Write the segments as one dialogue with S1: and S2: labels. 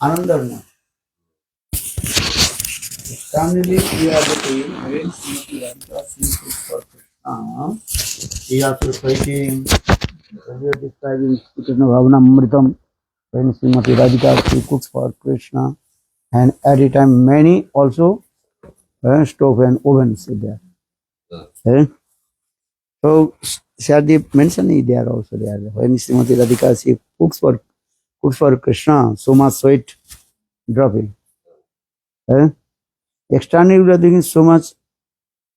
S1: Anandarna. Externally, we are getting very simple Radhika, simple for Krishna. He also fighting, we are describing Krishna Bhavana Amritam, when Srimati Radhika, she cooks for Krishna. And at a time, many also stove and ovens are there. Eh? So, Shadi mentioned it there also there. When Srimati Radhika, she cooks for Krishna, so much sweat dropping. Eh? Externally, we are doing so much,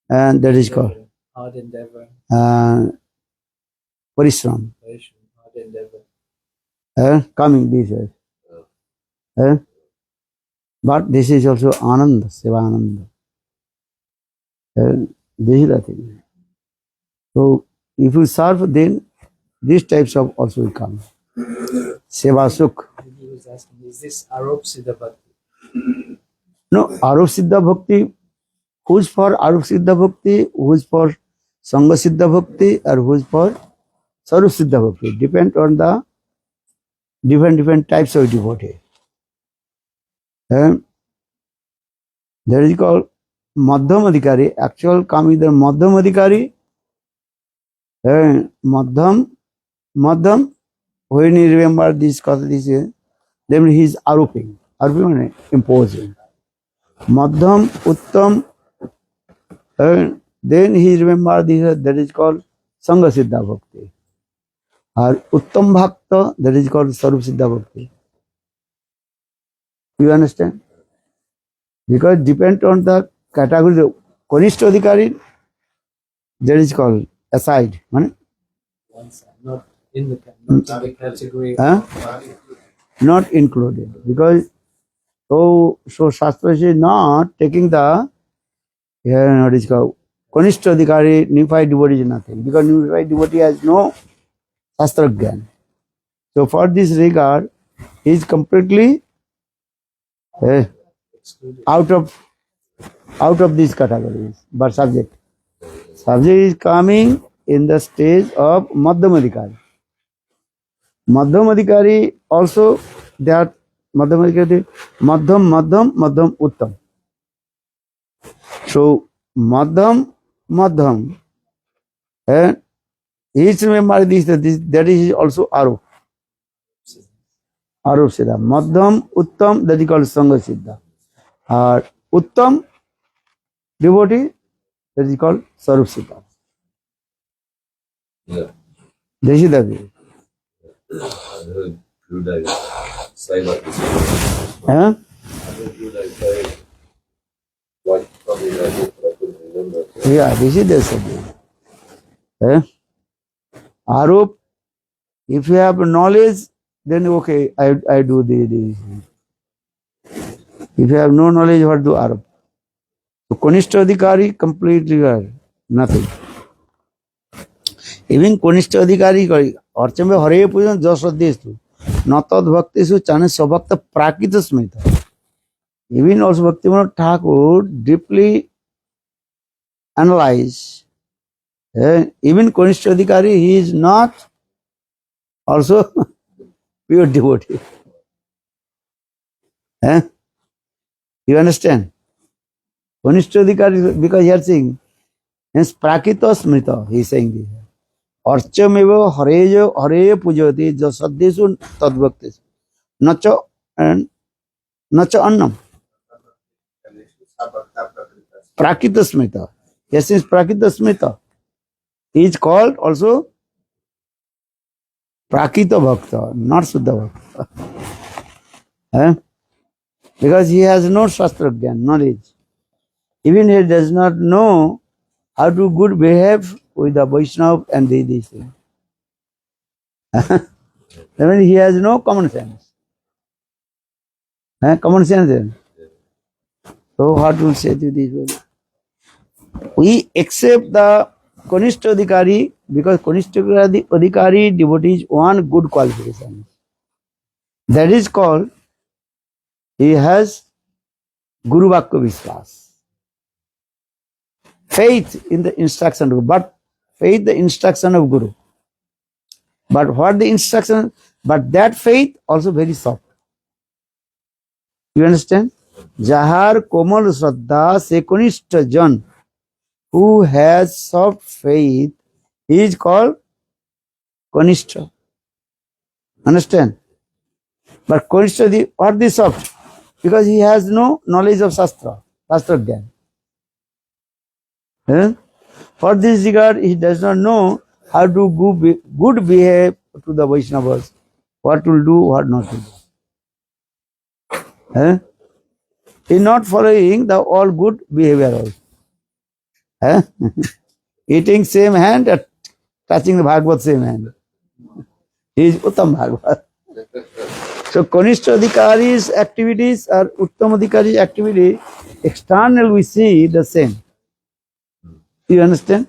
S1: and that is called
S2: hard endeavor.
S1: Parishram.
S2: Hard endeavor.
S1: Coming these ways. But this is also Ananda, Seva Ananda. This is the thing. So, if you serve, then these types of also will come. Seva Sukh.
S2: He was asking, is this Arop Siddha Bhakti?
S1: No, Arup Siddha Bhakti. Who's for Arup Siddha Bhakti? Who's for Sangha Siddha Bhakti? Or who's for Sarup Siddha Bhakti? Depend on the different types of devotee. That is called Madhyam Adhikari. Actual come either Madhyam Adhikari, Madhyam. When you remember this, then he is Aruping. Aruping means imposing. Madhyam, Uttam, then he remember this, that is called Sangha Siddha Bhakti. Or Uttam Bhakta, that is called Sarup Siddha Bhakti. You understand? Because depend on the category of Kanishta Adhikari, that is called aside.
S2: One side, not in the category.
S1: Not included. Because so Shastra is not taking the what is called Kanishta Adhikari, Unified devotee is nothing. Because Unified devotee has no Shastra Gyan. So for this regard, he is completely out of these categories. But subject is coming in the stage of Madhyam Adhikari. Madhyam Adhikari also, they are Madhyam Adhikari, Madhyam, Uttam. So Madhyam, and each remember this, that is also Arup. Arup Siddha. Madhyam, Uttam, that is called Sangha Siddha. Uttam devotee, that is called Sarup Siddha.
S3: Yeah.
S1: This is the way.
S3: I heard Guru Dai say like this.
S1: Huh?
S3: I heard Guru Dai say, like, probably in that book, but I couldn't remember.
S1: Yeah, this is the subject. Arup, if you have knowledge, then okay, I do this. If you have no knowledge, what do Arup? So Kanishta Adhikari completely nothing. Even Kanishta Adhikari, Archambe Hare Pujan Jasraddestu, Natad Bhaktisu Chane Sabhakta Prakita Smita. Even also Bhaktivinoda Thakur deeply analyze. Even Kanishta Adhikari, he is not also pure devotee. You understand? Kanishta Adhikari, because he is saying, hence Prakita Smrita, he is saying this. Archameva Hare Pujati Jasaddesu Tadbhaktis. Nacha Annam. Prakita Smrita. Yes, is Prakita Smrita. He is called also Prakita Bhakta, not Suddha Bhakta. Because he has no Shastra Gyan, knowledge. Even he does not know how to good behave with the Vaishnava and these things. I mean, he has no common sense. Common sense then. So how to say to this way? We accept the Kanishta Adhikari because Kanishta Adhikari devotees one good qualification. That is called, he has Guru Vakya Vishwas. Faith in the instruction of Guru, but faith the instruction of Guru. But what the instruction, but that faith also very soft. You understand? Jahar Komal Shraddha se Konishta Jan, who has soft faith, he is called Konishta. Understand? But Konishta, what the soft? Because he has no knowledge of Shastra, Shastra Gyan. For this regard, he does not know how to good behave to the Vaishnavas, what to do, what not to do. He is not following the all good behavior also. Eating same hand, touching the Bhagavad same hand. He is Uttam Bhagavad. So Konishta Adhikari's activities or Uttam Adhikari's activity, external we see the same. You understand?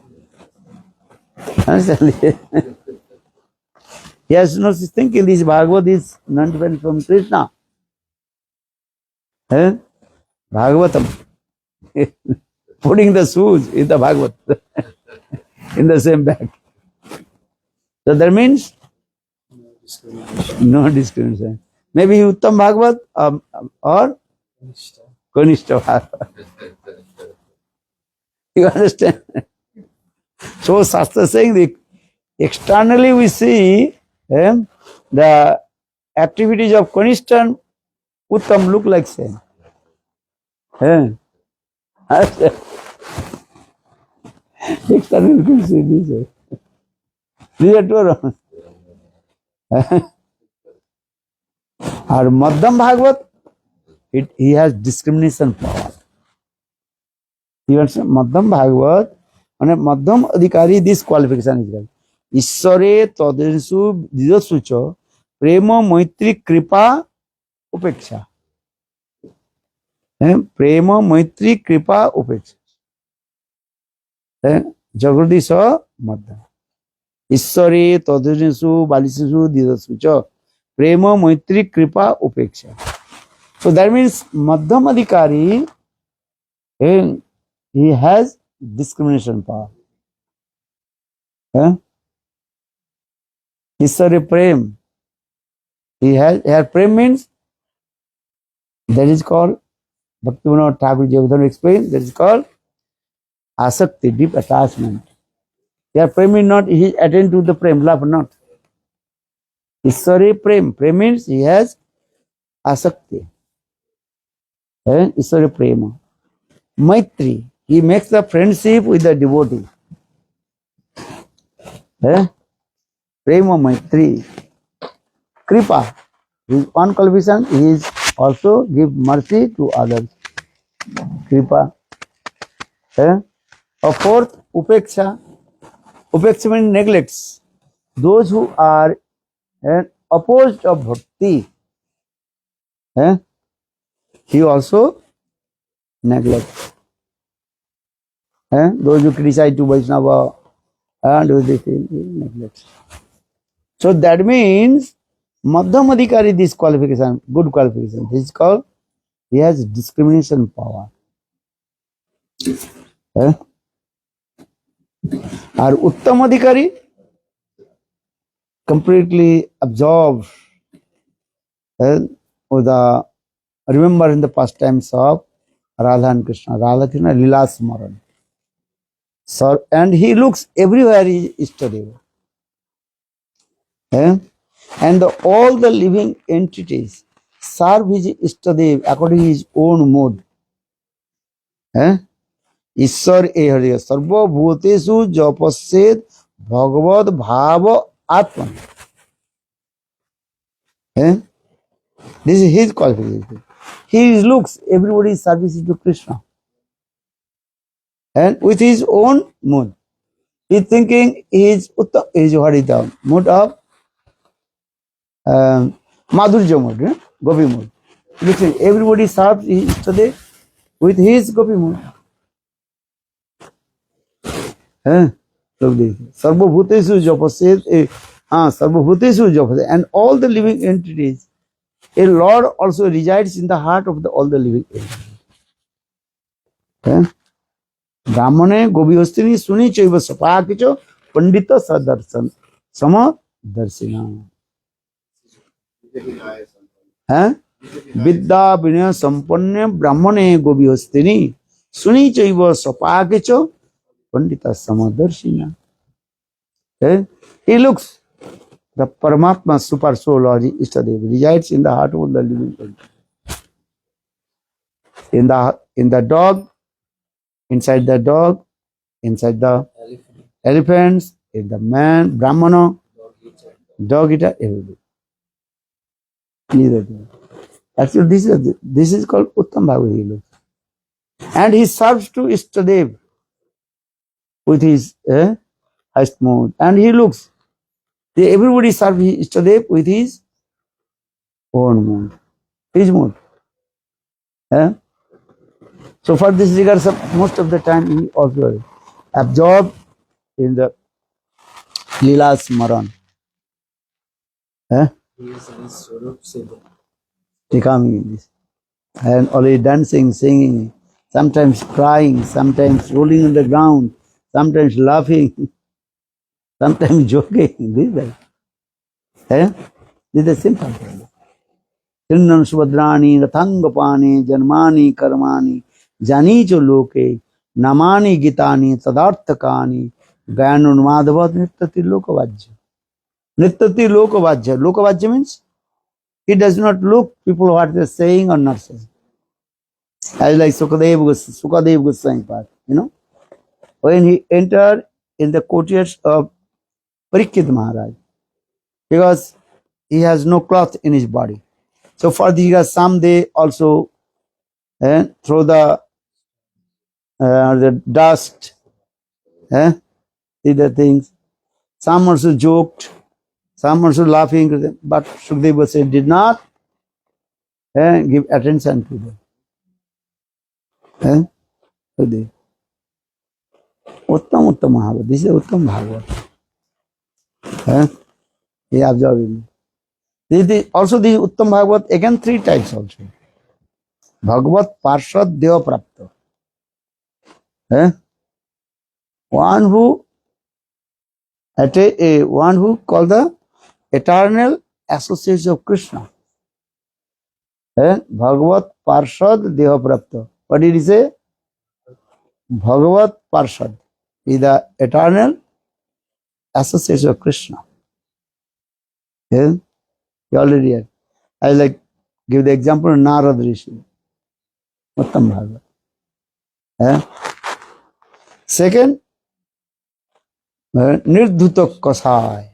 S1: Understand? He has no such thinking. This Bhagavad is not dependent from Krishna. Bhagavatam. Putting the shoes in the Bhagavad in the same bag. So that means no discrimination. Maybe Uttam Bhagavad or Konishta Bhagavad. You understand? So Shastra is saying that externally we see the activities of Konishta and Uttam look like same. Externally we see this. These are two wrong. Or Madhyam Bhagavad, he has discrimination power. You understand? Madhyam Bhagavad, and Madhyam Adhikari, this qualification is there. Ishware Tadrinsu Didasucha Prema Maitri Kripa Upeksha. Prema Maitri Kripa Upeksha. Jagrati Sa Madhyam. Ishware Tadrinsu Balisisu Didasucha Prema Maitri Kripa Upeksha. So that means Madhyam Adhikari, he has discrimination power. Ishware Prem. He has, here Prem means, that is called, Bhaktivinoda Thakur Jayavardhana explained, that is called Asakti, deep attachment. Here Prem means not, he attend to the Prem, love not. Ishware Prem. Prem means he has Asakti. Ishware Prema. Maitri. He makes the friendship with the devotee. Prema Maitri. Kripa. His one qualification, he is also give mercy to others. Kripa. A fourth, Upeksha. Upeksha means neglects. Those who are opposed of bhakti, he also neglects. Those who criticize to Vaishnava, do this, he neglects. So that means Madhyam Adhikari, this qualification, good qualification, this is called, he has discrimination power. Or Uttam Adhikari, completely absorbed with the, remember in the pastimes of Radha and Krishna, Lila Smaran. So, and he looks everywhere he is studying. And all the living entities serve his Istadev according to his own mode. Ishwar ehariya sarva bhutesu japased bhagavad bhava atman. This is his qualification. He looks everybody's service to Krishna. And with his own mood. He is thinking he is what is the mood of Madhurya mood, Gopi mood. Listen, everybody serves yesterday with his Gopi mood. Sarvabhutesu Japased, Sarvabhutesu Japased, and all the living entities. A Lord also resides in the heart of all the living entities. Brahmane Gobihostini Suni Chaiva Sapakicho Pandita Sadarsan Sama Darsina. विद्या विनय संपन्न ब्राह्मणे गोविहस्तिनी सुनी चैव सपाके च Pandita समदर्शिना. He looks the Paramatma super soul or Ishtadev resides in the heart of the living entity. In the dog, inside the dog, inside the elephants, in the man, Brahmana, dog eater, everything. Actually, this is called Uttam Bhagavad Gita. And he serves to Ishtadev with his highest mode. And he looks. Everybody serves Ishtadev with his own mode. His mode. So for this regard, most of the time he also absorbed in the Leela Smaran.
S2: He is in his Swarup Siddha.
S1: Becoming this. And always dancing, singing, sometimes crying, sometimes rolling on the ground, sometimes laughing, sometimes joking. This is the simple thing. Tinnam Subhadrani, Rathangapani, Janmani, Karmani, Janicho Loke, Namani Gitani, Tadarthakani, Gayanunmadavad Nittati Lokavajja. Nittati Lokavajja. Lokavajja means he does not look people what they are saying or not saying. As like Sukadev Goswami part, when he entered in the courtyards of Parikshit Maharaj, because he has no cloth in his body. So for this, some they also throw the dust, the things. Some also joked, some also laughing, but Sukadeva Goswami did not give attention to them. Uttam Bhagavad. This is Uttam Bhagavad. He observed. Also this Uttam Bhagavad, again 3 types also. Bhagavad Parshad Deva Prapta. One who called the eternal associates of Krishna. Bhagavad Parshad Deva Prapta. What did he say? Bhagavad Parshad is the eternal associates of Krishna. You already had. I like give the example of Narad Rishi. Uttam Bhagavad. Second, Nirdhuta Kasai.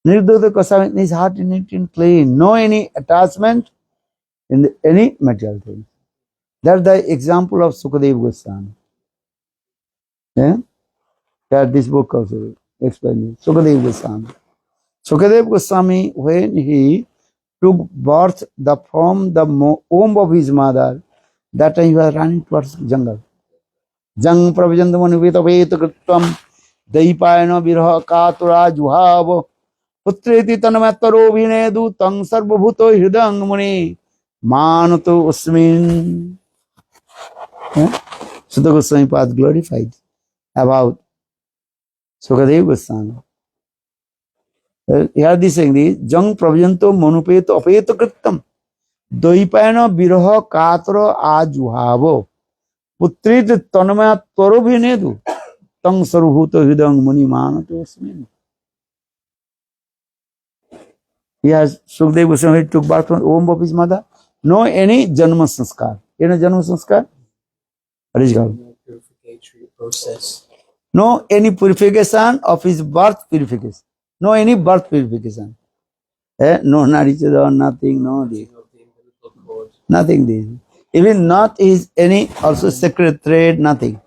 S1: Nirdhuta Kasai means his heart in clean, no any attachment in any material thing. That's the example of Sukadeva Goswami. That this book also explains. Sukadeva Goswami. Sukadeva Goswami, when he took birth from the womb of his mother, that time he was running towards jungle. Jang Pravijandamani Vita Kritam Daipayana Virha Katura Juhava Putreti Tanamataro Vinedu Tang Sarvabhuto Hridang Muni Manato Usmin. Sutta Goswami Pad glorified about Sukadeva Goswami. Here this saying this, Jang Pravijanto Manupeto Apeto Kritam Daipayana Virha Katura Ajuhavo Putrit Tanamaya Torobhinedu Tang Sarvabhuto Hridang Muni Manato Usmin. Yes, Sukadeva Goswami took birth from the womb of his mother. No any Janma Sanskar. You know Janma Sanskar? What is it called?
S2: No purificatory process.
S1: No any purification of his birth purification. No any birth purification. No Narichada, nothing, no this.
S2: Of the umbilical cord.
S1: Nothing this. Even not is any also sacred thread, nothing.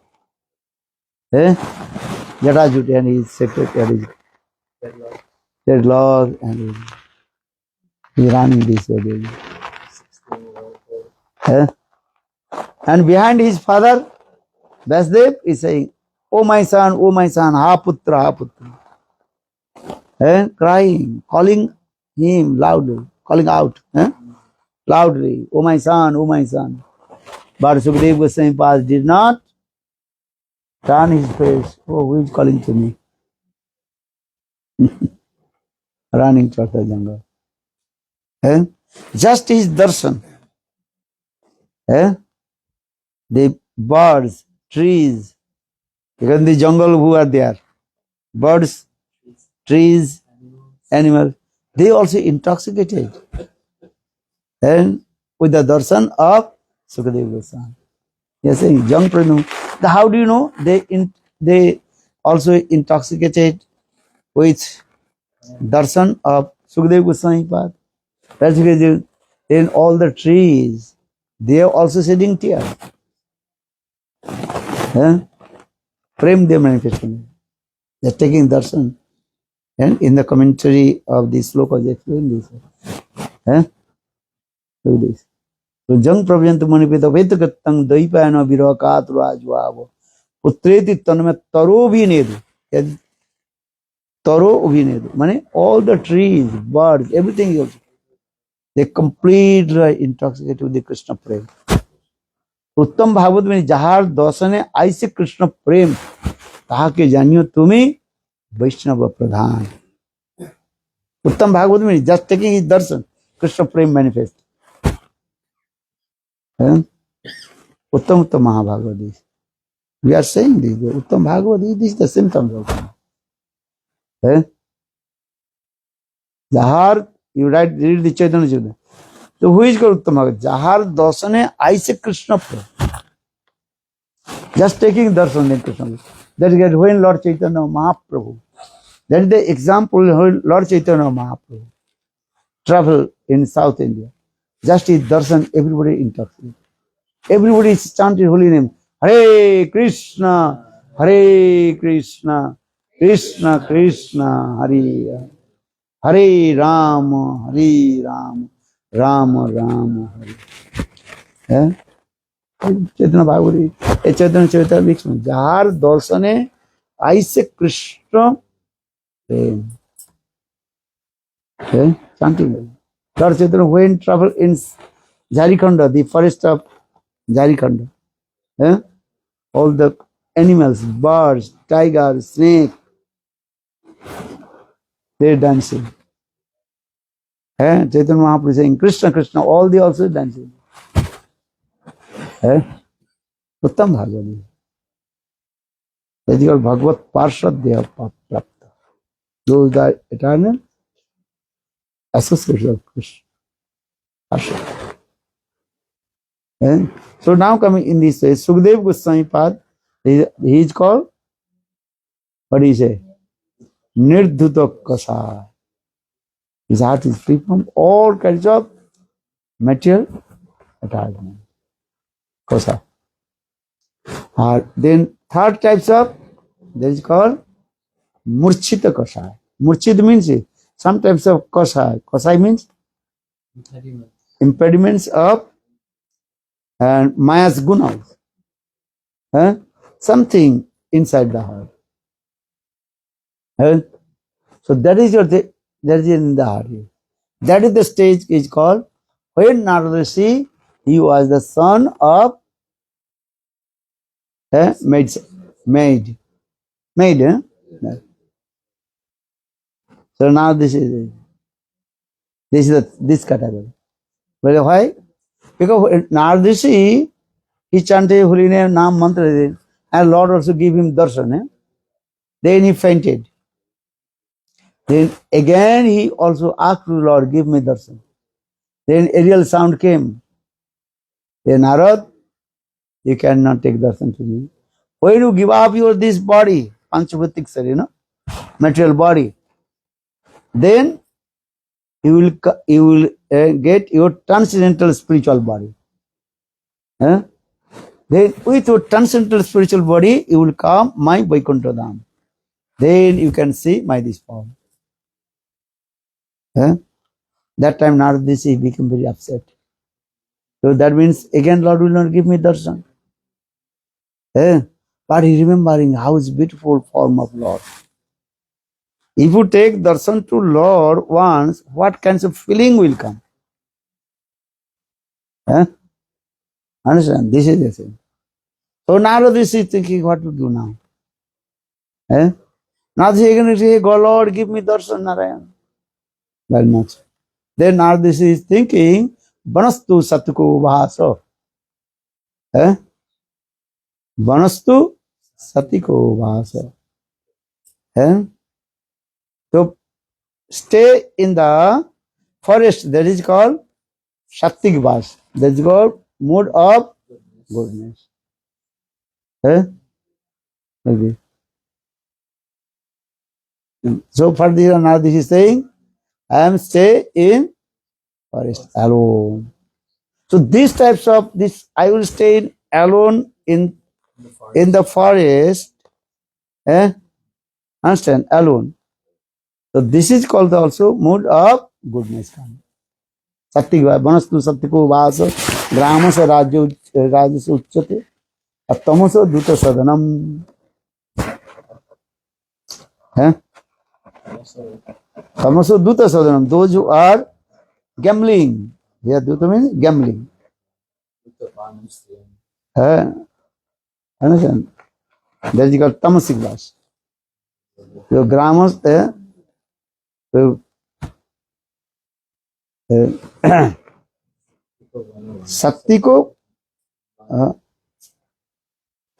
S1: Jatajuti and his sacred thread
S2: Deadlock.
S1: law and he's running this way.
S2: 16-year-old boy.
S1: And behind his father, Vasdev is saying, oh my son, ha putra, crying, calling him loudly, calling out, loudly, oh my son, oh my son. But Sukadeva Goswami did not turn his face, oh, who is calling to me? Running towards the jungle. Just his darshan. The birds, trees, even the jungle who are there, birds, trees, animals, they also intoxicated. And with the darshan of Sukadeva Goswami. Yes, young Pranu. How do you know? They also intoxicated with darshan of Sukadeva Goswami Pad. That's because in all the trees, they are also shedding tears. Prem they manifesting. They're taking darshan. And in the commentary of this sloka, they explain this. Look at this. So jang pravyantu manipita vetakattang daipayana viraha katurajvavo putreti tanme taro vinedu. Taro vinedu. Meaning all the trees, birds, everything else, they completely intoxicated with the Krishna prem. उत्तम भागवत में जहार दर्शने ऐसे कृष्ण प्रेम कहा के जानियो तुम्हें वैष्णव प्रधान. उत्तम भागवत में जस्ट टेकिंग दर्शन कृष्ण प्रेम मैनिफेस्ट. उत्तम उत्तम महाभागवत. We are saying this. Uttam Bhagavad, this is the symptoms of it. Jahar, you read the Chaitanya Chudra. So who is called Uttam Bhagavad? Jahar Darsane Aise Krishna. Just taking darshan in Krishna. That is when Lord Chaitanya Mahaprabhu. That is the example when Lord Chaitanya Mahaprabhu travel in South India. Just his darshan, everybody intoxicated. Everybody is chanting holy name. Hare Krishna, Hare Krishna, Krishna Krishna, Hare Hare Rama, Hare Rama, Rama Rama, Hare. Chaitanya Bhagavati, Chaitanya Chaitanya Vikshma. Jahar darsane aise Krishna prem. Chanting. Lord Chaitanya when travel in Jharikhanda, the forest of Jharikhanda. All the animals, birds, tigers, snake, they're dancing. Chaitanya Mahaprabhu is saying, Krishna, Krishna, all they also dancing. Uttam Bhagavad. That is called Bhagavad Parshad Deha Prapta. Those are eternal associates of Krishna. Parshad. So now coming in this way, Sukadeva Goswami Pad, he is called, what do you say? Nirdhuta Kasai. His heart is free from all kinds of material attachment. Kosa. Then third types of, that is called Murchita Kosai. Murchit means some types of Kosai. Kosai means impediments of and Maya's gunas. Something inside the heart. So that is that is in the heart. That is the stage is called when Narada Rishi, he was the son of maid. So now this is this category. Well, why? Because Narada Rishi, he chanted holy name, Nam mantra, and Lord also gave him darshan. Then he fainted. Then again he also asked the Lord, give me darshan. Then a real sound came. Then Narad, you cannot take darshan to me. When you give up your this body, Panchabhutik sir, material body, then you will get your transcendental spiritual body. Then with your transcendental spiritual body, you will come my Vaikuntha Dham. Then you can see my this form. That time Narad Rishi became very upset. So that means again Lord will not give me darshan. But he remembering how is beautiful form of Lord. If you take darshan to Lord once, what kinds of feeling will come? Understand? This is the thing. So Narad Rishi is thinking what to do now. Now he is going to say, God Lord, give me darshan, Narayan. But not. Then Nardisi is thinking, Vanastu Satiko Vaso. Vanastu Satiko Vaso. So stay in the forest, that is called Shaktik Vas. That is called mood of goodness. Maybe. So further now this is saying, I am stay in forest alone. So these types of this, I will stay in alone in the forest. Understand? Alone. So this is called also mood of goodness. Sattvic vanastu sattiko vasa gramasa rajya uchyate atamaso duta sadanam. Tamaso duta sadanam. Those who are gambling. Here duta means gambling. Understand? That is called tamasic vas. So gramas Sattiko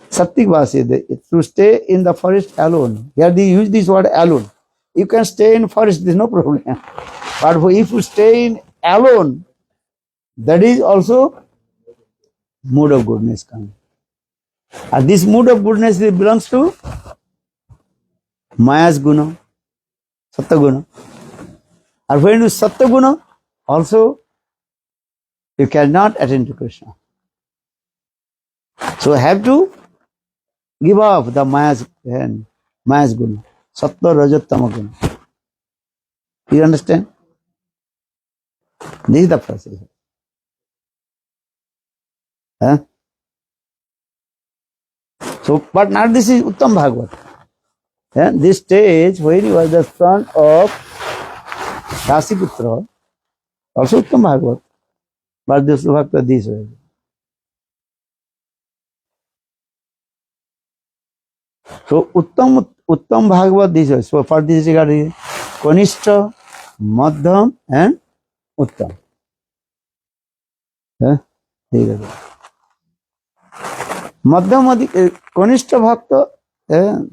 S1: Sattvic Vasa, to stay in the forest alone. Here they use this word alone. You can stay in forest, there is no problem. But if you stay in alone, that is also mood of goodness coming. And this mood of goodness belongs to Maya's guna, Sattva guna. And when you Sattva guna, also you cannot attain to Krishna. So have to give up the Maya's guna, Sattva, Rajat, Tama guna. You understand? This is the process. So, but not this is Uttam Bhagavat. This stage, when he was the son of Dasiputra, also Uttam Bhagavat, but this Bhakta this way. So, Uttam Bhagavat this way. So, for this regard, Kanishta, Madhyam, and Uttam. Madhyam, Kanishta Bhakta,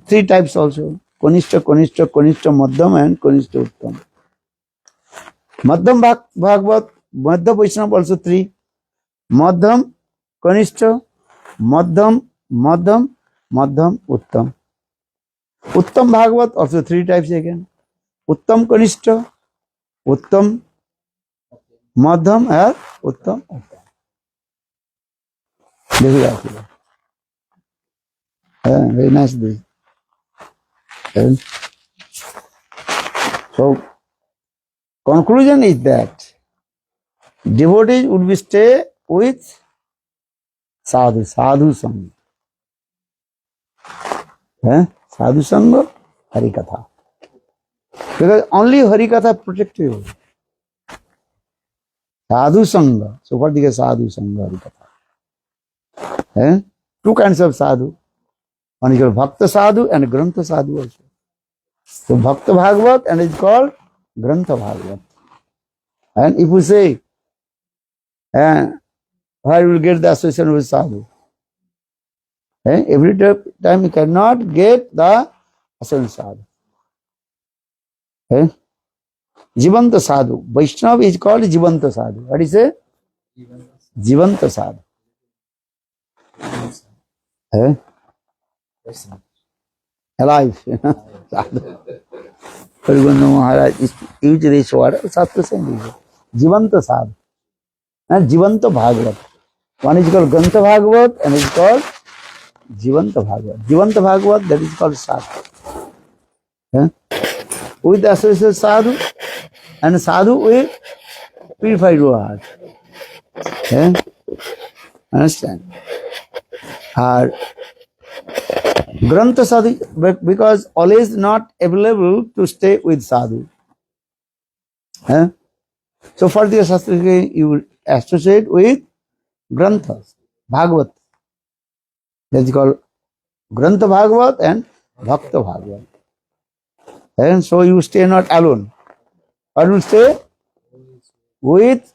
S1: three types also. Kanishta, Madhyam, and Kanishta Uttam. Madhyam Bhagavat, Madhya Vaishnava also three. Madhyam, Kanishta, Madhyam, Uttam. Uttam Bhagavat also three types again. Uttam Kanishta, Uttam Madhyam, and Uttam Uttam. Very nice day. So, conclusion is that devotees would be stay with sadhu sangha. Sadhu sangha, harikatha. Because only harikatha protects you. Sadhu sangha. So what is sadhu sangha, harikatha? Two kinds of sadhu. One is called Bhakta sadhu and Grantha sadhu also. So Bhakta Bhagavat and it's called Grantha Bhagavat. And if we say, where you will get the association with sadhu? Every time you cannot get the association with sadhu. Jivanta sadhu. Vaishnava is called Jivanta sadhu. What is it? Jivanta sadhu. Alive. Maharaj used this word. Jivanta sadhu. And Jivanta Bhagavat. One is called Grantha Bhagavat and is called Jivanta Bhagavat. Jivanta Bhagavat, that is called sadhu. With the associated sadhu and sadhu with purified heart. Understand? Grantha sadhu, because always not available to stay with sadhu. So for the Shastra, you will associate with Granthas, Bhagavat. That is called Grantha Bhagavat and Bhakta Bhagavat. And so you stay not alone. Or you stay with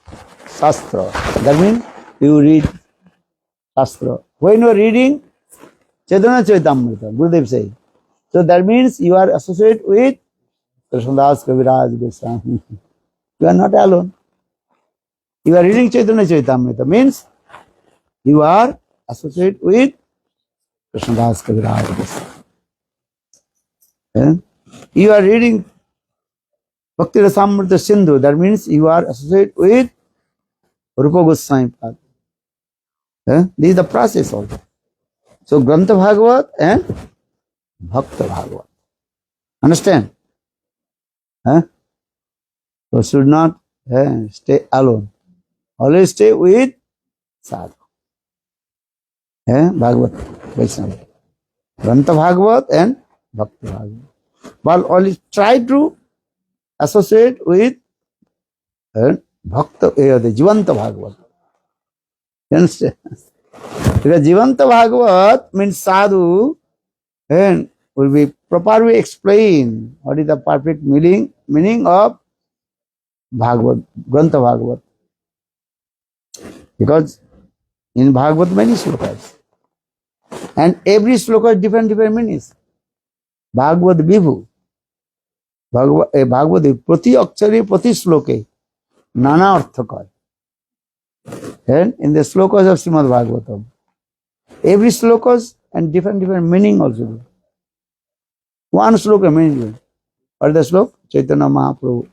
S1: Shastra. That means you read Shastra. When you are reading Chaitanya Charitamrita, Gurudev says. So that means you are associated with Krishnadas Kaviraj Goswami. You are not alone. You are reading Chaitanya Charitamrita means you are associated with Krishnadas Kaviraj Goswami. You are reading Bhakti Rasamrita Sindhu. That means you are associated with Rupa Goswami Pad. This is the process also. So Grantha Bhagavat and Bhakta Bhagavat. Understand? So should not stay alone. Always stay with sadhu. Bhagavat, Vaishnava. Grantha Bhagavat and Bhakta Bhagavat. But always try to associate with Bhakta, the Jivanta Bhagavat. You understand? Because Jivanta Bhagavat means sadhu and will be properly explained what is the perfect meaning of Bhagavat, Grantha Bhagavat. Because in Bhagavat many slokas. And every sloka has different meanings. Bhagavat Vibhu. Bhagavat Prati Akshari Prati Sloke. Nana Arthakar. And in the slokas of Srimad Bhagavatam, every slokas and different meaning also. One sloka meaning. What is the sloka? Chaitanya Mahaprabhu.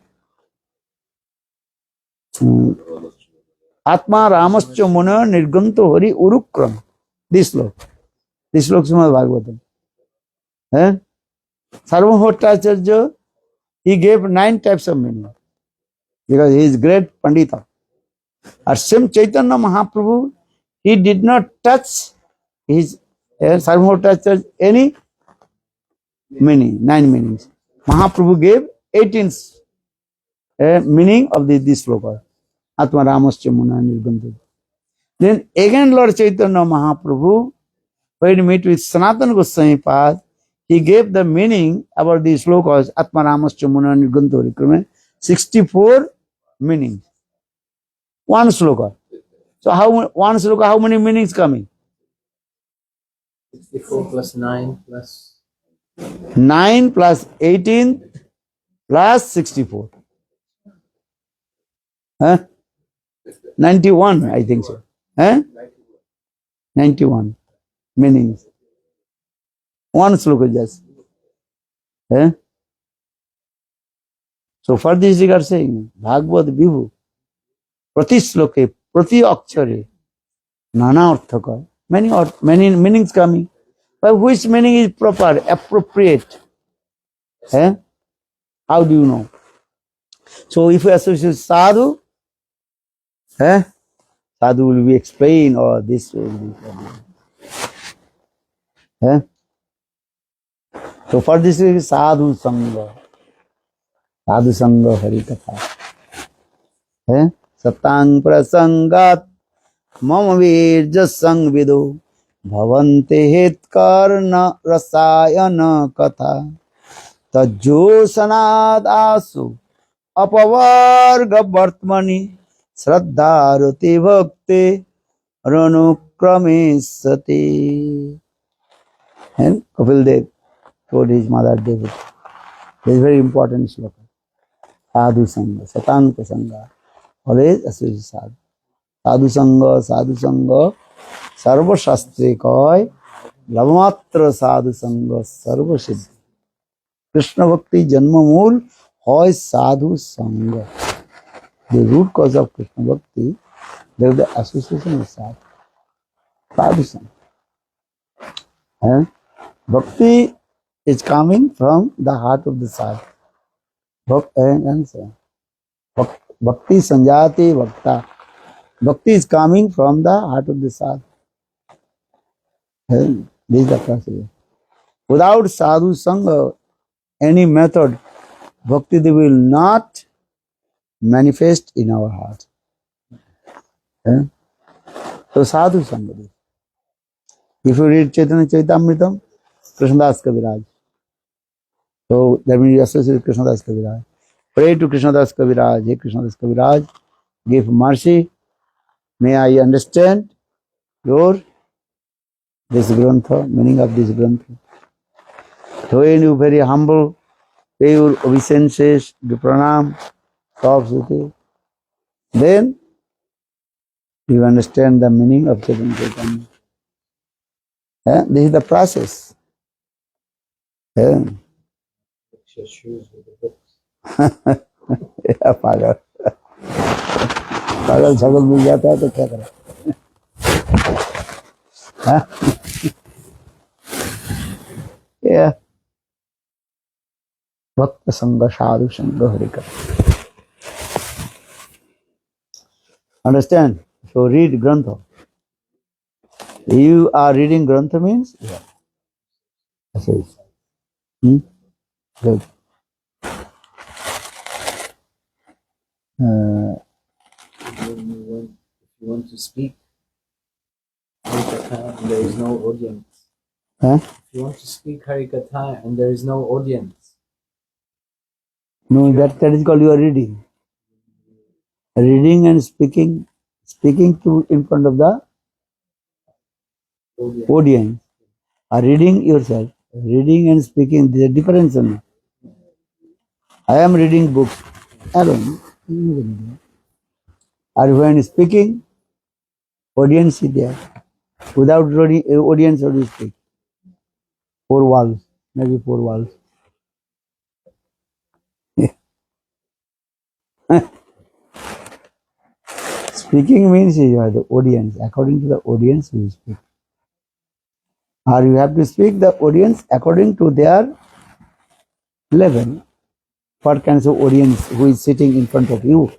S1: Atma Ramascha Muna Nirganto Hari Urukram. This sloka. This sloka Srimad Bhagavatam. Sarvabhaumacharya, he gave 9 types of meaning. Because he is great Pandita. At same Chaitanya Mahaprabhu, he did not touch his Sarvabhaumacharya any meaning, 9 meanings. Mahaprabhu gave 18 meaning of this sloka. Atma Ramascha Muna Nirganto. Then again Lord Chaitanya Mahaprabhu, when he met with Sanatana Goswami Pad, he gave the meaning about these slokas, Atma Ramascha Muna Nirganto Rikrame, 64 meanings. One sloka. So one sloka, how many meanings coming?
S2: 64 plus 9 plus
S1: 9 plus 18 plus 64. 91, I think so. 91 meanings. One sloka just. So for this we are saying, Bhagavad Vibhu, Prati Sloke, Prati Akshare, Nana Arthaka, many meanings coming. But which meaning is proper, appropriate? How do you know? So if you associate sadhu, sadhu will be explained, or this will be. So for this is sadhu sangha. Sadhu sangha harikatha. Satang prasangat mama virja sangvido bhavante hetkarna rasayana katha tajjo sanadasu apavarga vartmani shraddharati bhakti ranukramisati. And Kapil Dev told his mother Devi. This is very important sloka. Sadhu Sangha, Satang Prasanga. Always associate sadhu. Sadhu Sangha, Sarva Shastre Koi, Lavamatra Sadhu Sangha, Sarva Siddhi. Krishna Bhakti Janma Mool, Hoy Sadhu Sangha. The root cause of Krishna Bhakti, there is the association with sadhu. Sadhu Sangha. Bhakti is coming from the heart of the sadhu. Bhakti Sanjati Bhakta. Bhakti is coming from the heart of the sadhu. This is the process. Without sadhu sangha, any method, bhakti will not manifest in our heart. So sadhu sangha. If you read Chaitanya Charitamritam, Krishnadas Kaviraj. So that means you associate with Krishnadas Kaviraj. Pray to Krishnadas Kaviraj. Hey Krishnadas Kaviraj, give mercy. May I understand this grantha, meaning of this grantha. So when you very humble, pay your obeisances, do pranam, soft sati, then you understand the meaning of Chaitanya Chaitanya. This is the process.
S2: Fix your shoes with the books.
S1: पागल पागल छगल मिल जाता है तो क्या करें? भक्त संग साधु संग हरि का. Understand? So read Grantha. You are reading Grantha means? Yeah. That's it. Good.
S2: If you want to speak Harikatha and there is no audience. If you want to speak Harikatha and there is no audience.
S1: No, that is called you are reading. Reading and speaking to in front of the audience. Reading yourself. Reading and speaking, there is a difference. I am reading books alone. Or when speaking, audience is there. Without audience, how do you speak? 4 walls, maybe 4 walls. Speaking means you are the audience. According to the audience, you speak. Or you have to speak the audience according to their level. What kinds of audience who is sitting in front of you?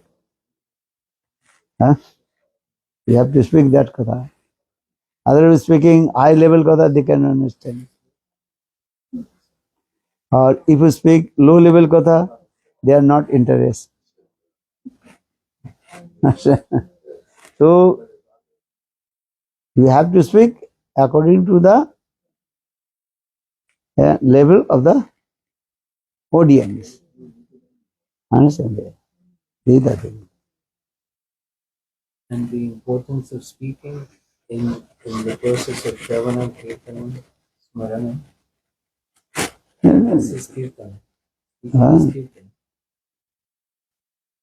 S1: You have to speak that katha. Otherwise, speaking high level katha, they can understand. Or if you speak low level katha, they are not interested. So, you have to speak according to the level of the audience. Understand? This is the thing.
S2: And the importance of speaking in the process of Shravana, Kirtana, Smarana. This is Kirtana.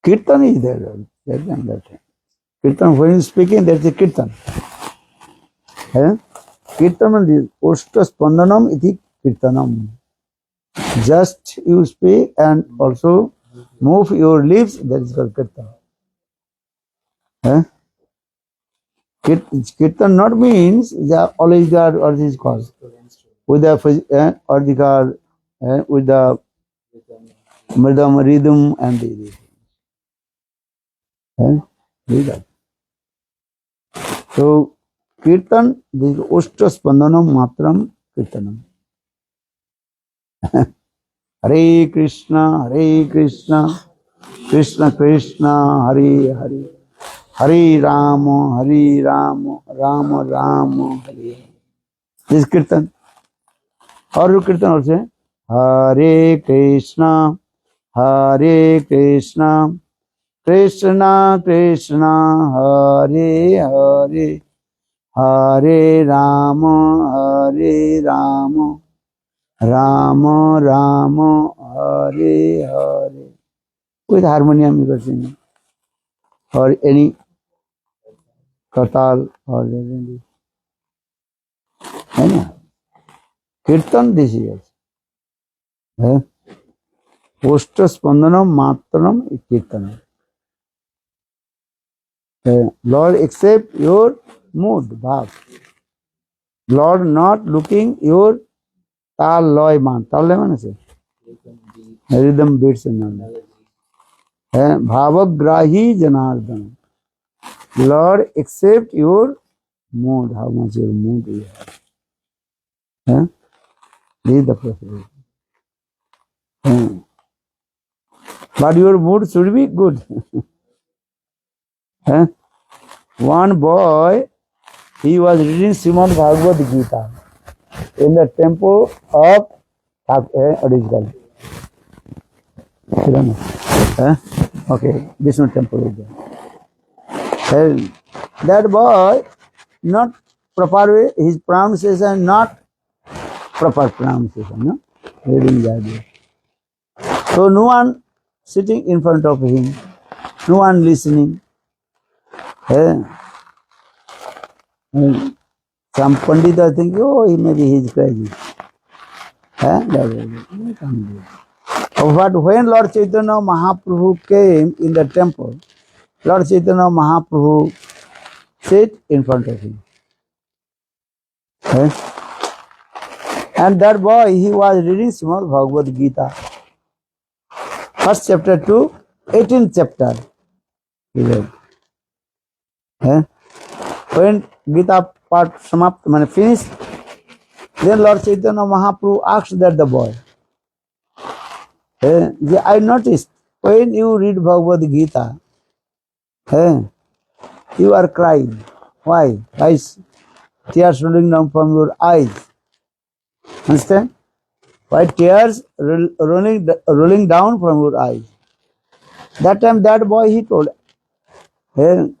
S1: Kirtan is there. That Kirtan, when you speaking, there is a Kirtan. Kirtanam is Oshta Spandanam iti Kirtanam. Just you speak and also move your lips, that is called Kirtan. Kirtan not means that always God or this cause. With the or the God, with the mridam, rhythm and the So Kirtan, this Oshta Spandanam Matram Kirtanam. Hare Krishna, Krishna Krishna, Hare Hare, Hare Rama, Rama Rama, Hare. This is Kirtan. Or Kirtan also. Hare Krishna, Krishna Krishna, Hare Hare, Hare Rama, Rama Rama, Hare Hare. With harmonium you can sing. Or any kartal or anything. Kirtan this is. Oshta Spandanam Matranam Kirtanam. Lord, accept your mood, bhav. Lord, not looking your tal loy man. Tal loy man is rhythm beats and all. Bhavagrahi Janardhan. Lord, accept your mood. How much your mood you have. This is the process. But your mood should be good. One boy, he was reading Srimad Bhagavad Gita in the temple of what is called? Okay, Vishnu temple is there. And that boy, not proper way, his pronunciation not proper pronunciation, no? Reading that way. So no one sitting in front of him, no one listening. Eh? And some Pandita think, oh, maybe he's crazy. Eh? That way. But when Lord Chaitanya Mahaprabhu came in the temple, Lord Chaitanya Mahaprabhu sat in front of him. Eh? And that boy, he was reading Srimad Bhagavad Gita, first chapter to 18th chapter. He read. Eh? When Gita part finished, then Lord Chaitanya Mahaprabhu asked that the boy, eh, I noticed when you read Bhagavad Gita, eh, you are crying. Why? Why is tears rolling down from your eyes? Understand? Why tears rolling down from your eyes? That time that boy he told, hey,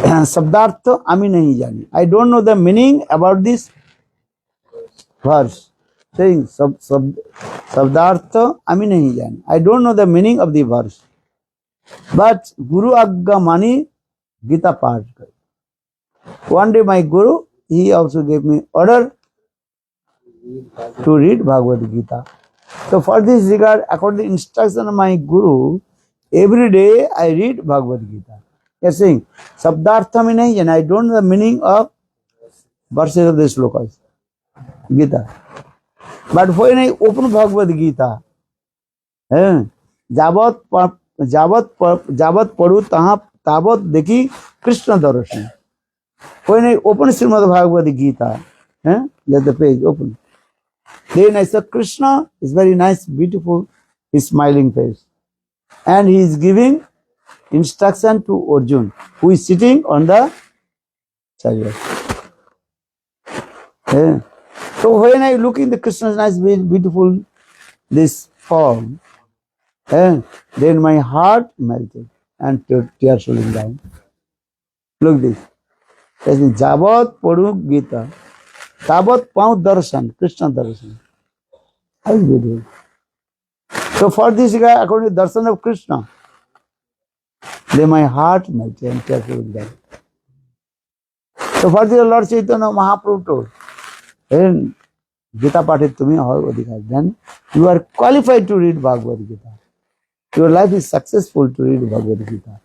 S1: शब्दार्थ आमी नहीं जानी. I don't know the meaning about this verse. Saying शब्दार्थ आमी नहीं जानी. I don't know the meaning of the verse. But Guru Agga Mani Gita Path. One day my Guru, he also gave me order to read Bhagavad Gita. So for this regard, according to the instruction of my Guru, every day I read Bhagavad Gita. Yes, saying, Sabdartha mein nahi, and I don't know the meaning of verses of the slokas, Gita. But when I open Bhagavad Gita, Jabat Paru Tabat Deki Krishna Darshan. When I open Srimad Bhagavad Gita, let the page open. Then I saw Krishna is very nice, beautiful, his smiling face. And he is giving instruction to Arjun, who is sitting on the chariot. Yeah. So when I look in the Krishna's nice, beautiful, this form, then my heart melted and tears rolling down. Look this. Jabat Padu Gita, Tabat Pau Darshan, Krishna Darshan. How is beautiful. So for this guy, according to the darshan of Krishna, then my heart melted and tears rolling down. So for this Lord Chaitanya Mahaprabhu told, then Gita Pathit Tumi Adhikar, then you are qualified to read Bhagavad Gita. Your life is successful to read Bhagavad Gita.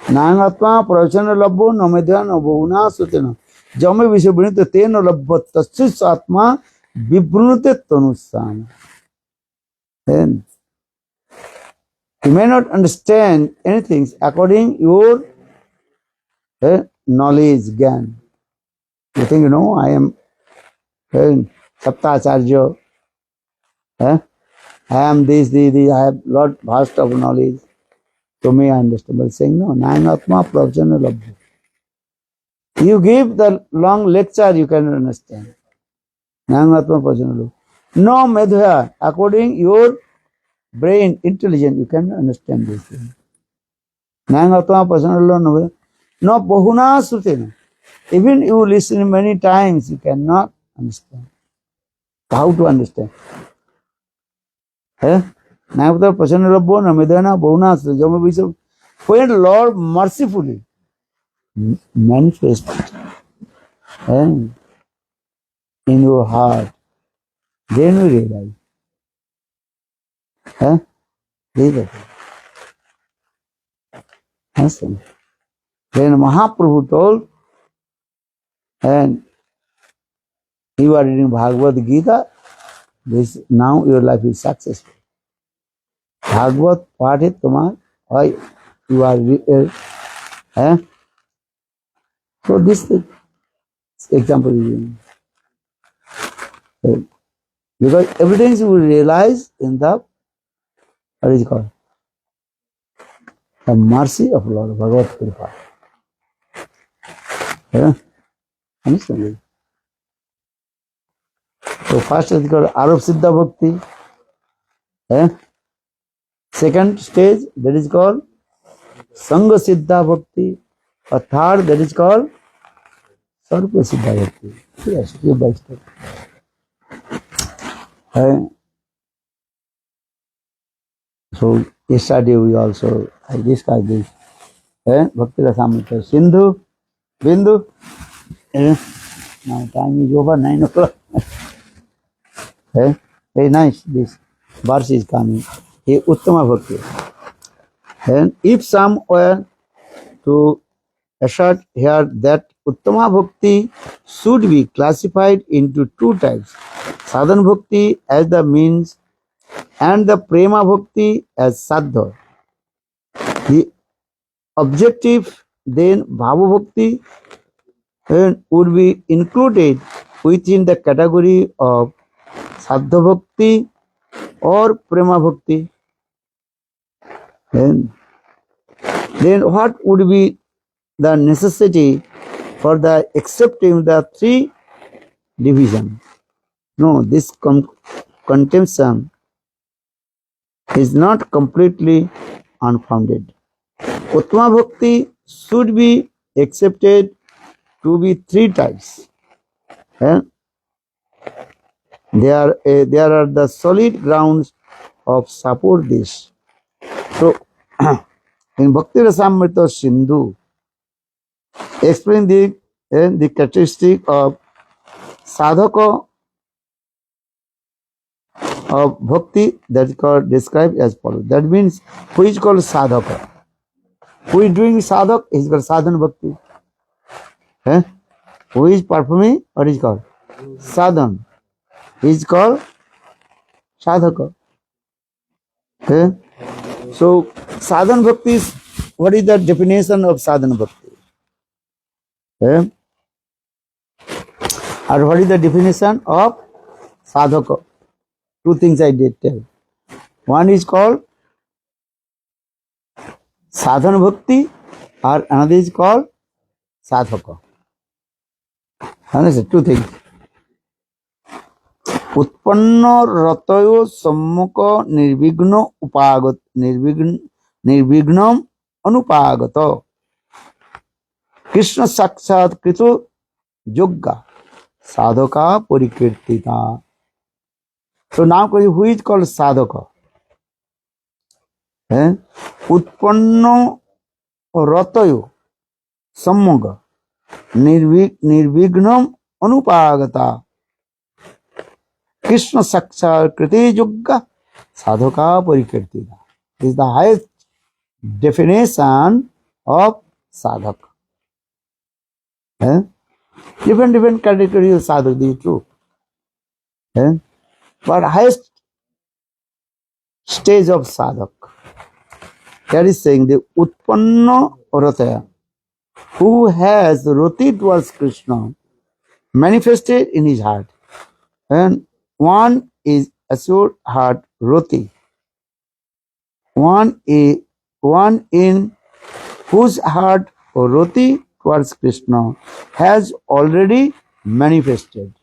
S1: Nangatma pravachana labbo namedhyana bahuna sutena jame vishe binite tena labbo tassis atma vibrunute tanusam. Then you may not understand anything according your knowledge, gyan. You think, I am Saptacharya, I am this, I have lot vast of knowledge. So may I understand. But saying, no, Nayanatma Pravachana Labhu. You give the long lecture, you cannot understand. Nayanatma Pravachana Labhu. No Medhya, according your brain, intelligence, you cannot understand this thing. Nayanatma Pravachana Labhu. No Bahuna Sutena. Even you listen many times, you cannot understand. How to understand? Nayanatma Pravachana Labhu, Namedhana, Bahuna Sutena. When the Lord mercifully manifest in your heart, then we realize. Then Mahaprabhu told, and you are reading Bhagavad Gita, this now your life is successful. Bhagavad Pathit Tamar, why you are so this example is given. Because everything you will realize in the, what is it called? The mercy of Lord Bhagavad Kripa. Understand? So first is called Arup Siddha Bhakti. second stage, that is called Sangha Siddha Bhakti. A third, that is called Sarva Siddha Bhakti. Yes, step by step. So yesterday we also I discussed this. Bhakti Rasamrita Sindhu, Bindu. Now time is over, 9 o'clock. Very nice, this verse is coming. Uttama Bhakti. And if some were to assert here that Uttama Bhakti should be classified into two types, Sadhana Bhakti as the means and the Prema Bhakti as Sadha. The objective then Bhava Bhakti would be included within the category of Sadha Bhakti or Prema Bhakti. Then what would be the necessity for the accepting the three divisions? No, this contention is not completely unfounded. Uttama Bhakti should be accepted to be three types. There are the solid grounds of support this. So, in Bhakti Rasamrita Sindhu, explain the characteristic of sadhaka of bhakti that is called described as follows. That means who is called sadhaka? Who is doing sadhak is called sadhana bhakti. Who is performing what is called sadhan is called sadhaka. So sadhana bhakti is, what is the definition of sadhana bhakti? And what is the definition of sadhaka? Two things I did tell. One is called sadhana bhakti, or another is called sadhaka. Understand? Two things. उत्पन्न रतयो सम्मुख निर्विघ्न उपागत निर्विघ्नम अनुपागत कृष्ण साक्षात्कृत योग्य sadhaka परिकीर्तिता. So now who is called sadhaka? उत्पन्न रतयो सम्मुख निर्विघ्नम अनुपागता Krishna Sakshakriti Yugga Sadhaka Parikirtita. This is the highest definition of sadhak. Different categories of sadhak, this is true. But highest stage of sadhak, that is saying the Utpanna Rataya, who has roti towards Krishna manifested in his heart. And one is assured heart roti. One in whose heart roti towards Krishna has already manifested.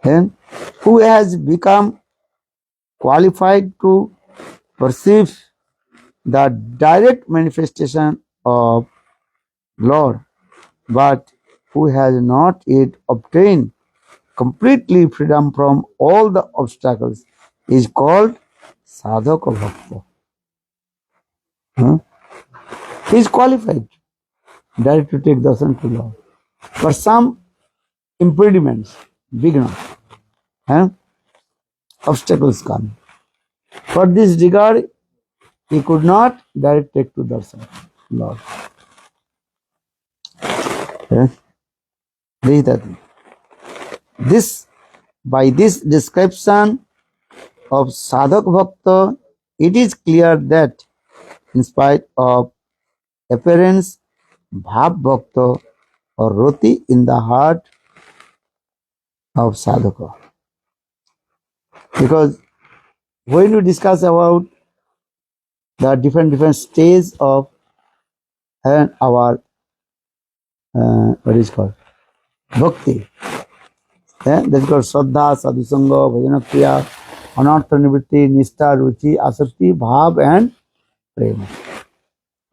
S1: And who has become qualified to perceive the direct manifestation of Lord, but who has not yet obtained completely freedom from all the obstacles, is called sadhaka bhakta. He is qualified direct to take darshan to Lord. But some impediments, vigna, obstacles come. For this regard, he could not direct take to darshan Lord. By this description of sadhak bhakta, it is clear that in spite of appearance, bhav bhakta or roti in the heart of sadhaka. Because when we discuss about the different stages of our what is called bhakti, that is called Shraddha, Sadhusanga, Bhajana Kriya, anartha nivritti, nishta, ruchi, asakti, bhav and prema.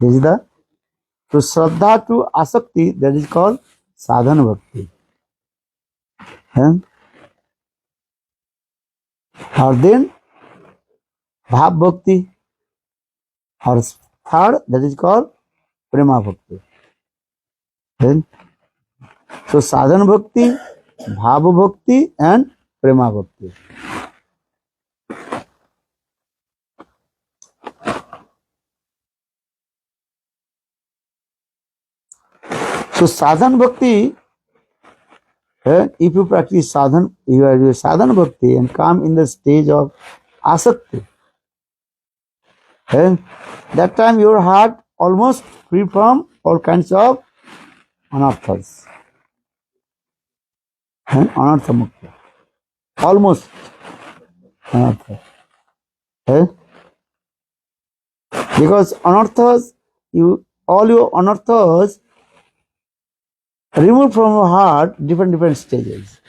S1: This is the, to Shraddha to asakti, that is called sadhana bhakti. And or then bhav bhakti, or third, that is called prema bhakti. Then, so sadhana bhakti, bhava bhakti and prema bhakti. So sadhana bhakti, if you practice sadhana, you are your sadhana bhakti and come in the stage of asakti, that time your heart almost free from all kinds of anarthas. Anartha mukta. Almost anartha. Because anarthas, all your anarthas remove from your heart different stages.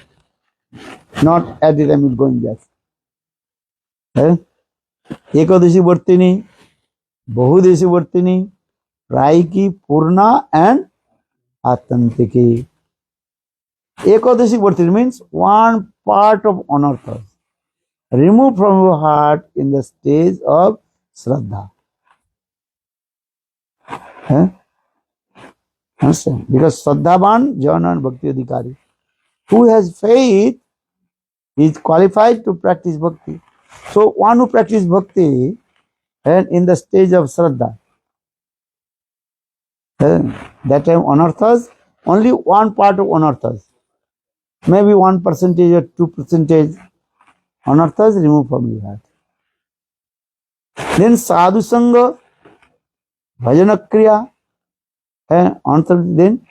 S1: Not at the time you're going there. Ekadashi Vartini, Bahudeshi Vartini, Raiki, Purna and Atantiki. Ekadashi Vartini means one part of anarthas remove from your heart in the stage of Shraddha. Understand? Because Shraddhavan, Jnana and Bhakti Adhikari. Who has faith is qualified to practice bhakti. So one who practices bhakti and in the stage of Shraddha, that time anarthas, only one part of anarthas, maybe 1% or 2% anarthas remove from your heart. Then sadhu sangha, bhajana kriya, anarthas, then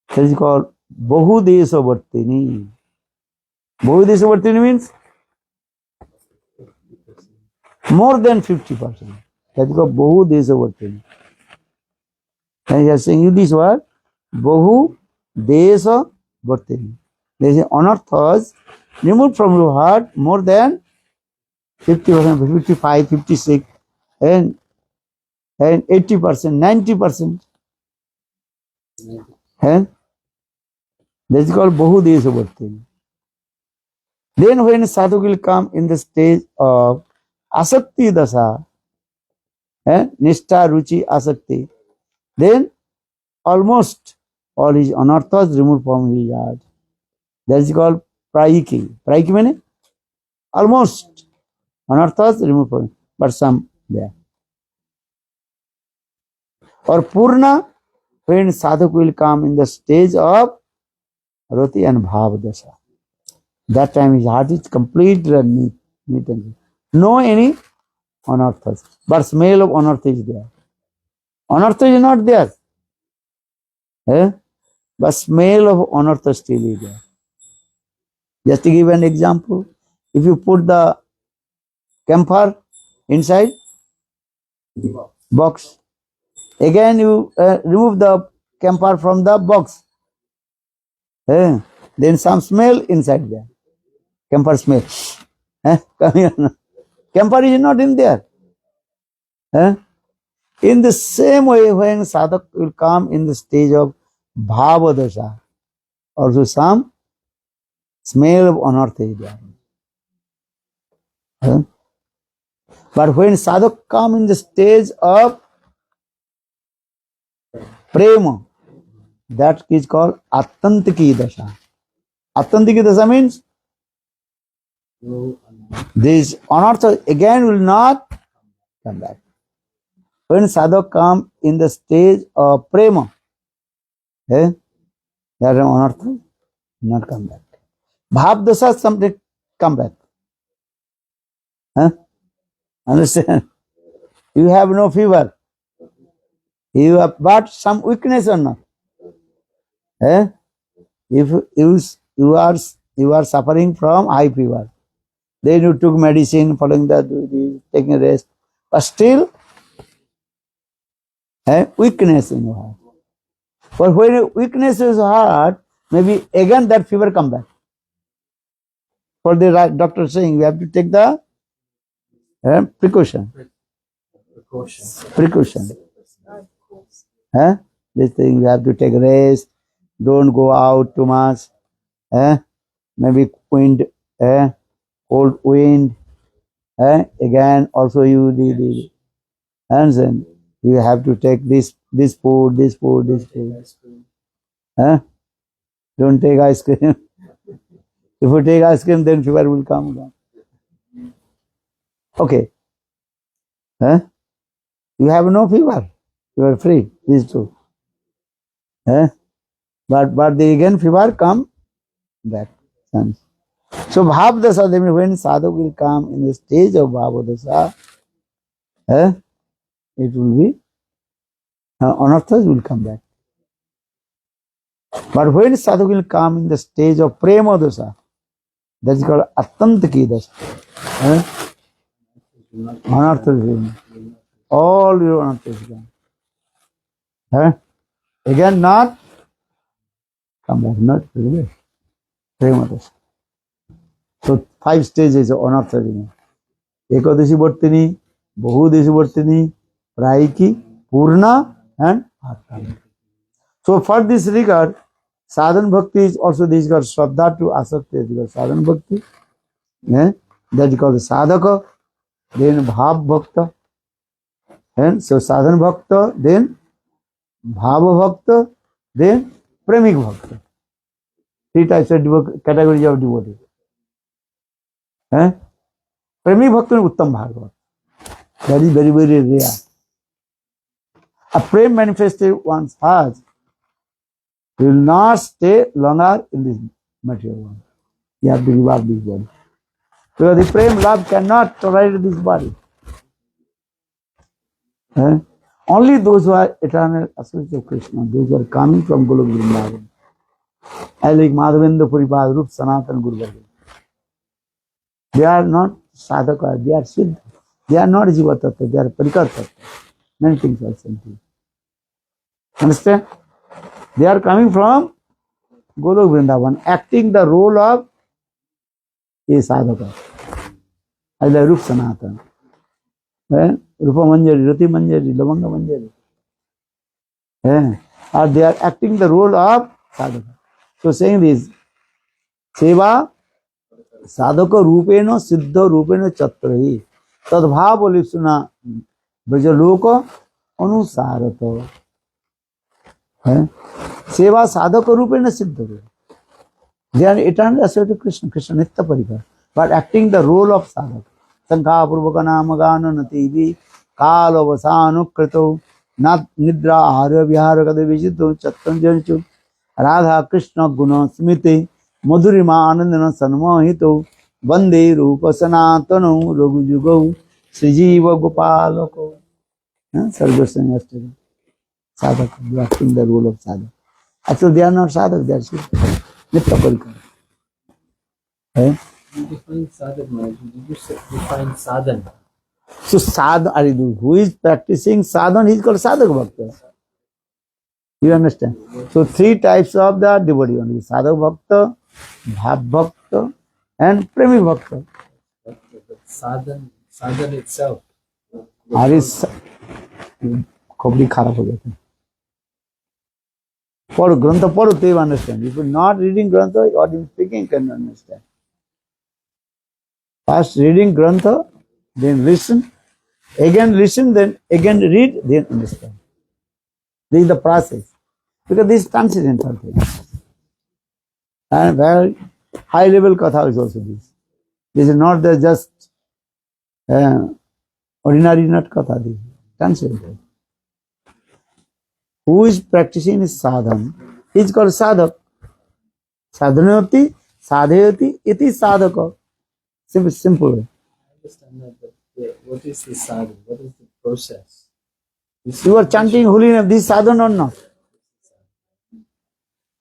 S1: that is called bahudesha vartini. Bahudesha vartini means more than 50%. That is called bahudesha vartini. And he is saying you this word, bahudesha vartini. There is anarthas removed from your heart more than 50%, 55, 56, and 80%, 90%. And that is called bahudesha vartini. Then when sadhu will come in the stage of asakti dasa, nishta, ruchi, asakti, then almost all his anarthas removed from his heart. That is called praiki. Praiki means almost anarthas removed from, but some there. Or purna, when sadhuk will come in the stage of rati and bhav dasa. That time his heart is completely neat and clean. No any anarthas, but smell of anartha is there. Anartha is not there, but smell of anartha still is there. Just to give an example, if you put the camphor inside box, again you remove the camphor from the box, then some smell inside there, camphor smell. Camphor is not in there. In the same way, when sadhak will come in the stage of bhava dasha, also some smell of anartha is there. But when sadhak come in the stage of prema, that is called atantiki dasha. Atantiki dasha means this anartha again will not come back. When sadhak come in the stage of prema, that anartha will not come back. Bhav dasha someday come back. Understand? You have no fever. You have but some weakness or not. If you are suffering from high fever, then you took medicine, following that, taking a rest, but still weakness in your heart. But when weakness is heart, maybe again that fever come back. for the doctor saying we have to take the precaution. Precaution. This thing you have to take rest. Don't go out too much. Maybe wind, cold wind. Again, also you the and then you have to take this food. Don't take ice cream. If you take ice cream, then fever will come down. Okay. You have no fever. You are free. These two. But the again fever come back. So Bhav Dasa, when sadhak will come in the stage of Bhava Dasa, it will be anarthas will come back. But when sadhak will come in the stage of Prema Dasa, that is called Attantaki Dasa. Anarthas will come. All your anarthas will come. Again not come back, not really. Prema Dasa. So 5 stages of anarthas. Ekadashi Vartini, Bahudeshi Vartini, Praiki, Purna and Atma. So for this regard, sadhan bhakti is also this is called Shraddha to Asakti is called sadhan bhakti. That is called sadhaka, then bhav bhakta. And so sadhan bhakta, then bhava bhakta, then premik bhakta. 3 types of categories of devotee. Premik bhakta is Uttam Bhagavad. That is very, very rare. A prem manifested one's heart will not stay longer in this material world. You have to give up this body. Because the prem love cannot tolerate this body. Only those who are eternal associates of Krishna, those who are coming from Golok Vrindavan, as like Madhavendra Puripad, Rup Sanatan Guru Varga. They are not sadhaka, they are siddha. They are not jiva tattva, they are parikar tattva. Many things are same. Understand? They are coming from Golok Vrindavan, acting the role of a sadhaka. As like Rup Sanatan. Rupa Manjari, Rati Manjari, Lavanga Manjari. Or they are acting the role of sadhaka. So saying this, Seva sadhaka rupena siddha rupena chatrahi tadbhava lipsuna brajaloka anusarata. Seva sadhaka rupena siddha. They are eternal associated to Krishna, Krishna Nitya Parikar, but acting the role of sadhaka. Sankha purvaka namagana nativi kala vasanu krito nat nidra ahara vihara kada vijito chattam janichu Radha Krishna Guna Smiti Madhurima Anandana Sanmohito Vande Rupa Sanatano Raghujugo Srijiva Gopalako. Sarvasana yesterday. Sadhaka, they are acting the role of sadhaka. Actually, they are not sadhaka, they are siddha. Nitya Parikar.
S2: You define sadhak, Maharaj. Did you define sadhana?
S1: So sadhana, who is practicing sadhana, he is called sadhaka bhakta. You understand? So 3 types of the devotee only: sadhaka bhakta, bhav bhakta, and premi bhakta.
S2: But sadhana itself.
S1: Are खोपड़ी खराब हो जाता है. पढ़ो ग्रंथ पढ़ो तो you understand. If you are not reading grantha, what you speaking can understand. First reading grantha, then listen, then again read, then understand. This is the process. Because this is transcendental thing. And very high level katha is also this. This is not the just ordinary nut katha. This is transcendental. Who is practicing is sadhan. He is called sadhak. Sadhanoti, sadhayati, iti sadhaka. Simple way.
S2: I understand that, but what is the sadhana? What is the process?
S1: You are chanting holy name. This is sadhana or not?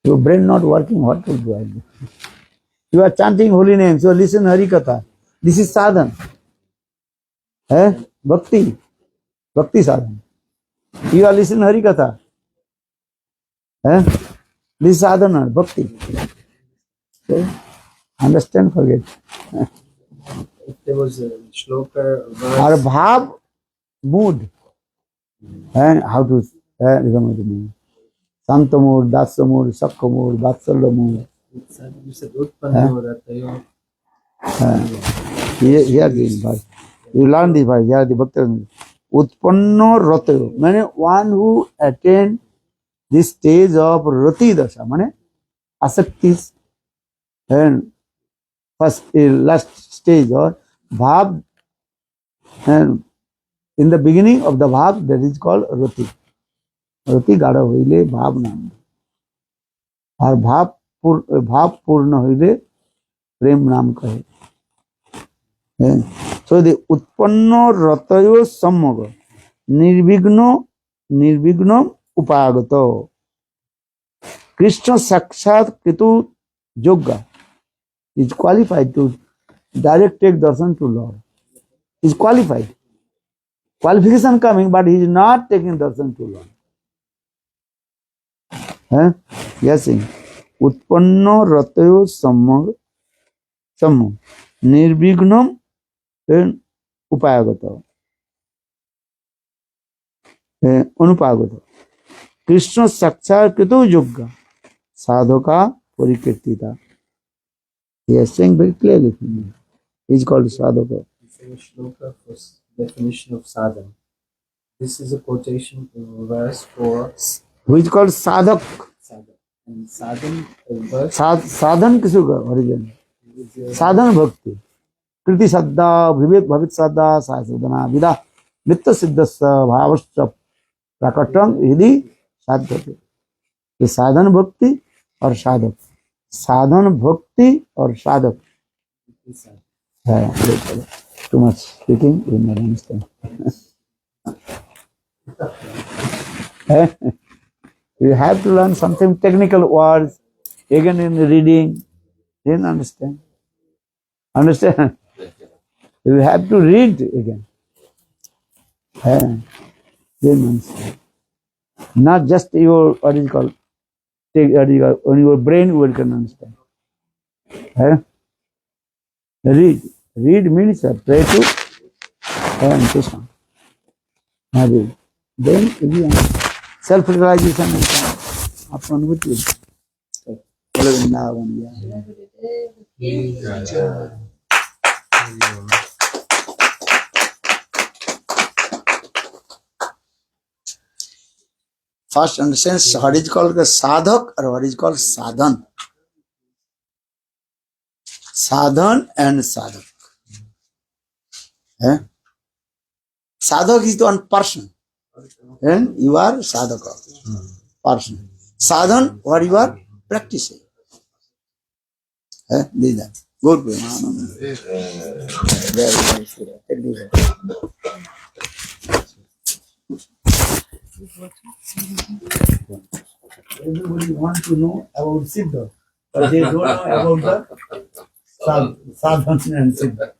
S1: Your brain not working, what will do? You are chanting holy names, so listen Hari Katha. This is sadhana. Bhakti. Bhakti sadhana. You are listening Hari Katha. This is sadhana, bhakti. Okay? Understand? Forget.
S2: If there was a shloka, a verse,
S1: Or bhav, mood. And how to become the mood. Santa mood, Dasa mood, Sakka mood, Vatsalya mood.
S2: you said Utpanno Ratayo.
S1: Here this verse. You learn this verse. Here the Bhakta. Utpanno Ratayo. Meaning one who attained this stage of Rati Dasha. Meaning asaktis. And first, last stage or bhav. And in the beginning of the bhav, that is called Rati. Rati gada hoile bhav nam. और भाव पूर्ण होइले प्रेम नाम कहे. So the उत्पन्न रतयो सम्मग निर्विघ्न उपागत. Krishna साक्षात कृतु योग्य is qualified to direct take darshan to Lord. Is qualified. Qualification coming, but he is not taking darshan to Lord. Yes, उत्पन्न रतयो सम्मग निर्विघ्नम उपागत अनुपागत कृष्ण साक्षात्कृत योग्य sadhaka परिकीर्तिता. Yes, saying very clearly. He is called sadhaka.
S2: Famous shloka for definition of sadhana. This is a quotation from a verse for
S1: Who is called sadhak.
S2: sadhana. And sadhana, a verse
S1: साधन किसको का origin? साधन भक्ति कृति श्रद्धा विवेक भवित श्रद्धा साधना विदा नित्य सिद्ध भावश्च प्रकटं यदि साध्यते. ये साधन भक्ति और साधक. साधन भक्ति और साधक है. Too much speaking, you may understand. You have to learn something technical words again in reading. Then understand. Understand? You have to read again. Then understand. Not just your what is called on your brain you can understand. Read. Read means pray to Krishna. Then self-realization will come upon with you. First understand what is called the sadhak or what is called sadhan. Sadhan and sadhak. Sadhak is the one person. And you are sadhaka. Person. Sadhan, what you are practicing. This that. Good. Very nice. Take this. Everybody wants to know about Siddha, but they don't know about the sadhan and Siddha.